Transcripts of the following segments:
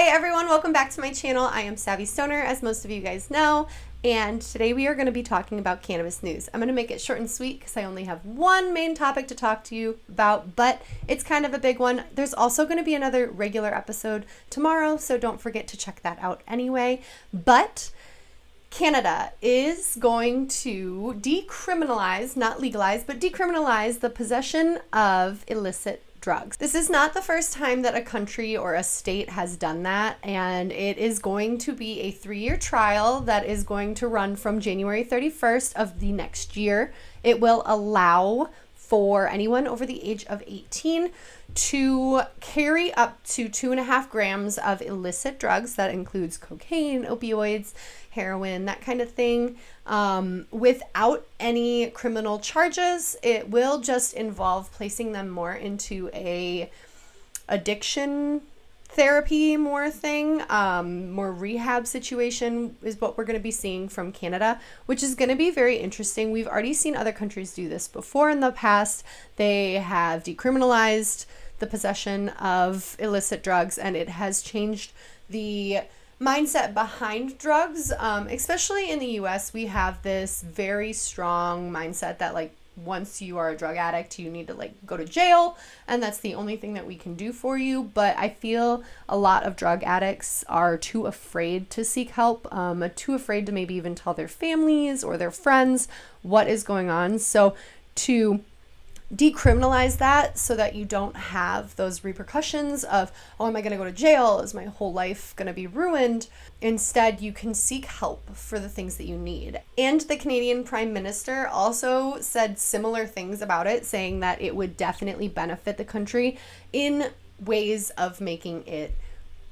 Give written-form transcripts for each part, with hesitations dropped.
Hey everyone, welcome back to my channel. I am SavvyStoner, as most of you guys know, and today we are going to be talking about cannabis news. I'm going to make it short and sweet because I only have one main topic to talk to you about, but it's kind of a big one. There's also going to be another regular episode tomorrow, so don't forget to check that out anyway. But Canada is going to decriminalize, not legalize, but decriminalize the possession of illicit drugs. This is not the first time that a country or a state has done that, and it is going to be a 3-year trial that is going to run from January 31st of the next year. It will allow for anyone over the age of 18 to carry up to 2.5 grams of illicit drugs. That includes cocaine, opioids, heroin, that kind of thing, without any criminal charges. It will just involve placing them more into a addiction therapy more rehab situation is what we're going to be seeing from Canada, which is going to be very interesting. We've already seen other countries do this before in the past. They have decriminalized the possession of illicit drugs, and it has changed the mindset behind drugs. Especially in the US, we have this very strong mindset that once you are a drug addict, you need to go to jail, and that's the only thing that we can do for you. But I feel a lot of drug addicts are too afraid to seek help, too afraid to maybe even tell their families or their friends what is going on. So to decriminalize that so that you don't have those repercussions of, oh, am I going to go to jail? Is my whole life going to be ruined? Instead, you can seek help for the things that you need. And the Canadian Prime Minister also said similar things about it, saying that it would definitely benefit the country in ways of making it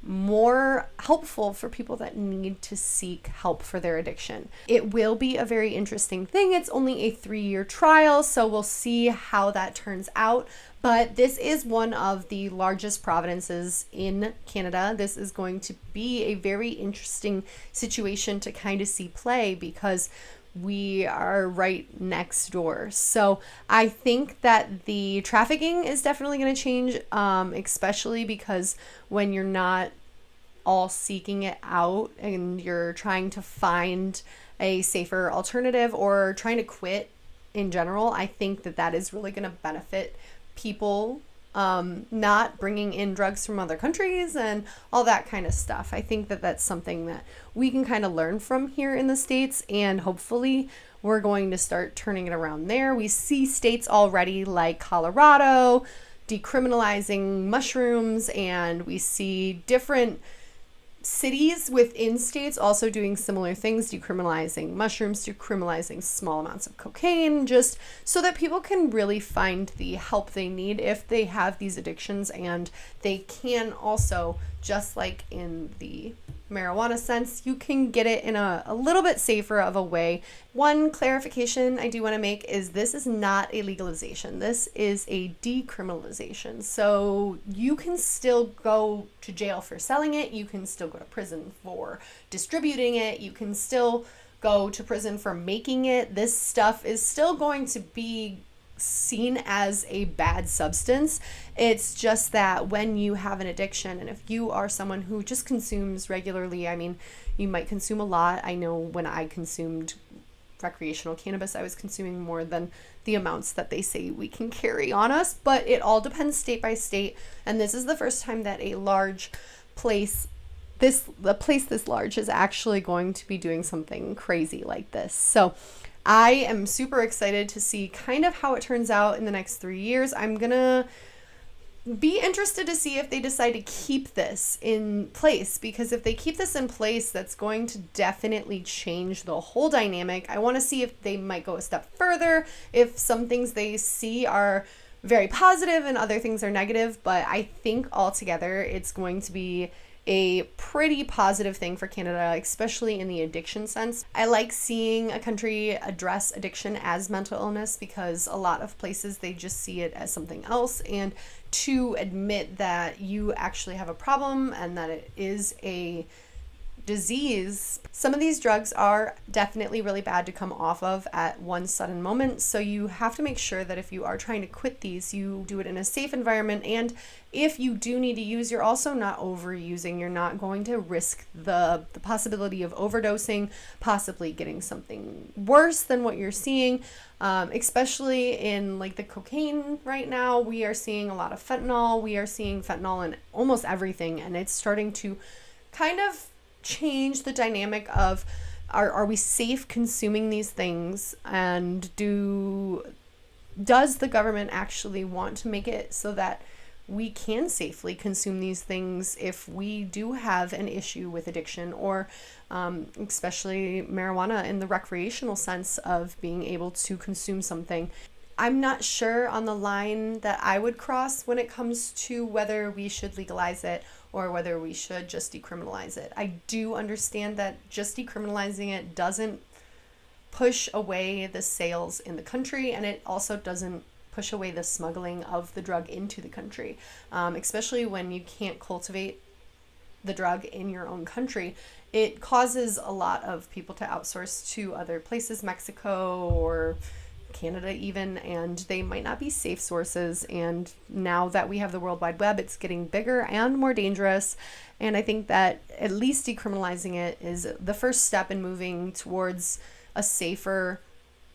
more helpful for people that need to seek help for their addiction. It will be a very interesting thing. It's only a 3-year trial, so we'll see how that turns out. But this is one of the largest provinces in Canada. This is going to be a very interesting situation to kind of see play because we are right next door. So I think that the trafficking is definitely going to change, especially because when you're not all seeking it out and you're trying to find a safer alternative or trying to quit in general, I think that that is really going to benefit people not bringing in drugs from other countries and all that kind of stuff. I think that that's something that we can kind of learn from here in the States, and hopefully we're going to start turning it around there. We see states already like Colorado decriminalizing mushrooms, and we see different cities within states also doing similar things, decriminalizing mushrooms, decriminalizing small amounts of cocaine, just so that people can really find the help they need if they have these addictions. And they can also, just like in the marijuana sense, you can get it in a little bit safer of a way. One clarification I do want to make is this is not a legalization. This is a decriminalization. So you can still go to jail for selling it. You can still go to prison for distributing it. You can still go to prison for making it. This stuff is still going to be seen as a bad substance. It's just that when you have an addiction, and if you are someone who just consumes regularly, I mean, you might consume a lot. I know when I consumed recreational cannabis, I was consuming more than the amounts that they say we can carry on us, but it all depends state by state. And this is the first time that a place this large is actually going to be doing something crazy like this. So I am super excited to see kind of how it turns out in the next 3 years. I'm gonna be interested to see if they decide to keep this in place, because if they keep this in place, that's going to definitely change the whole dynamic. I want to see if they might go a step further, if some things they see are very positive and other things are negative, but I think altogether it's going to be a pretty positive thing for Canada, especially in the addiction sense. I like seeing a country address addiction as mental illness because a lot of places they just see it as something else, and to admit that you actually have a problem and that it is a disease. Some of these drugs are definitely really bad to come off of at one sudden moment, so you have to make sure that if you are trying to quit these, you do it in a safe environment, and if you do need to use, you're also not overusing. You're not going to risk the possibility of overdosing, possibly getting something worse than what you're seeing, especially in like the cocaine right now. We are seeing a lot of fentanyl. We are seeing fentanyl in almost everything, and it's starting to kind of change the dynamic of are we safe consuming these things, and does the government actually want to make it so that we can safely consume these things if we do have an issue with addiction, or especially marijuana in the recreational sense of being able to consume something. I'm not sure on the line that I would cross when it comes to whether we should legalize it or whether we should just decriminalize it. I do understand that just decriminalizing it doesn't push away the sales in the country, and it also doesn't push away the smuggling of the drug into the country, especially when you can't cultivate the drug in your own country. It causes a lot of people to outsource to other places, Mexico or Canada even, and they might not be safe sources. And now that we have the World Wide Web, it's getting bigger and more dangerous. And I think that at least decriminalizing it is the first step in moving towards a safer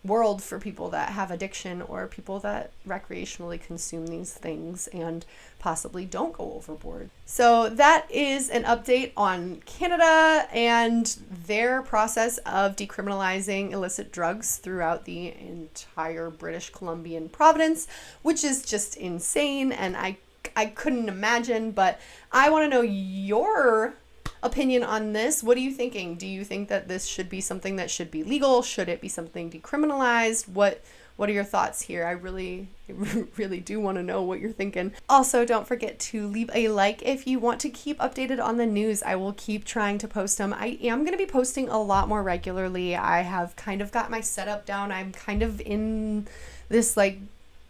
world for people that have addiction or people that recreationally consume these things and possibly don't go overboard. So that is an update on Canada and their process of decriminalizing illicit drugs throughout the entire British Columbian province, which is just insane, and I couldn't imagine. But I want to know your opinion on this. What are you thinking? Do you think that this should be something that should be legal? Should it be something decriminalized? What are your thoughts here? I really do want to know what you're thinking. Also, don't forget to leave a like if you want to keep updated on the news. I will keep trying to post them. I am going to be posting a lot more regularly. I have kind of got my setup down. I'm kind of in this like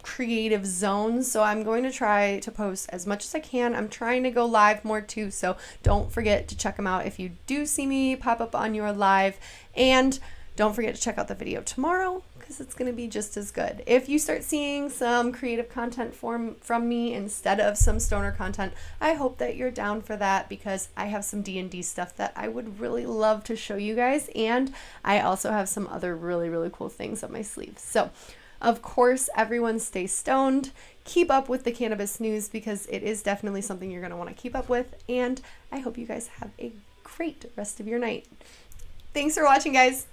creative zone, so I'm going to try to post as much as I can. I'm trying to go live more too, so don't forget to check them out if you do see me pop up on your live, and don't forget to check out the video tomorrow because it's going to be just as good. If you start seeing some creative content from me instead of some stoner content, I hope that you're down for that, because I have some D&D stuff that I would really love to show you guys, and I also have some other really cool things up my sleeve. So of course, everyone stay stoned, keep up with the cannabis news, because it is definitely something you're going to want to keep up with, and I hope you guys have a great rest of your night. Thanks for watching, guys.